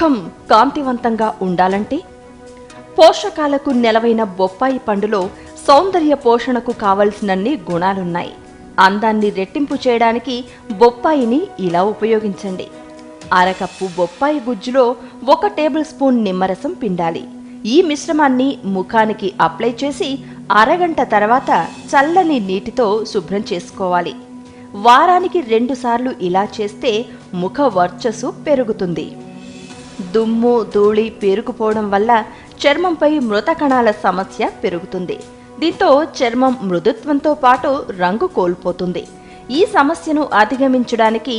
ముఖం కాంతివంతంగా ఉండాలంటే పోషకాలకు నెలవైన బొప్పాయి పండులో సౌందర్య పోషణకు కావలసినన్ని గుణాలున్నాయి. అందాన్ని రెట్టింపు చేయడానికి బొప్పాయిని ఇలా ఉపయోగించండి. అరకప్పు బొప్పాయి గుజ్జులో 1 టేబుల్ స్పూన్ నిమ్మరసం పిండాలి. ఈ మిశ్రమాన్ని ముఖానికి అప్లై చేసి అరగంట తర్వాత చల్లని నీటితో శుభ్రం చేసుకోవాలి. వారానికి 2 సార్లు ఇలా చేస్తే ముఖ వర్చస్సు పెరుగుతుంది. దుమ్ము ధూళి పేరుకుపోవడం వల్ల చర్మంపై మృత కణాల సమస్య పెరుగుతుంది. దీంతో చర్మం మృదుత్వంతో పాటు రంగు కోల్పోతుంది. ఈ సమస్యను అధిగమించడానికి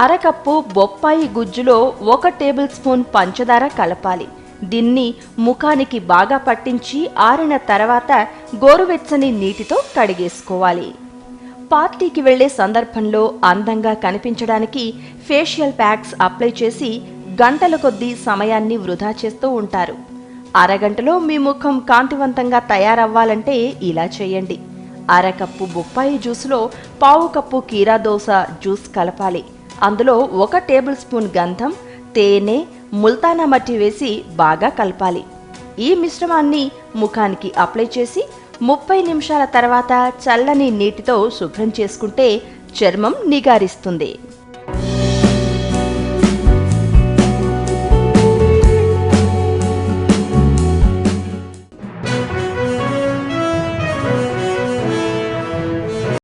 అరకప్పు బొప్పాయి గుజ్జులో 1 టేబుల్ స్పూన్ పంచదార కలపాలి. దీన్ని ముఖానికి బాగా పట్టించి ఆరిన తర్వాత గోరువెచ్చని నీటితో కడిగేసుకోవాలి. పార్టీకి వెళ్లే సందర్భంలో అందంగా కనిపించడానికి ఫేషియల్ ప్యాక్స్ అప్లై చేసి గంటల కొద్దీ సమయాన్ని వృధా చేస్తూ ఉంటారు. అరగంటలో మీ ముఖం కాంతివంతంగా తయారవ్వాలంటే ఇలా చేయండి. అరకప్పు బొప్పాయి జ్యూసులో 1/4 కప్పు కీరాదోస జ్యూస్ కలపాలి. అందులో 1 టేబుల్ స్పూన్ గంధం, తేనె, ముల్తానా మట్టి వేసి బాగా కలపాలి. ఈ మిశ్రమాన్ని ముఖానికి అప్లై చేసి 30 నిమిషాల తర్వాత చల్లని నీటితో శుభ్రం చేసుకుంటే చర్మం నిగారిస్తుంది.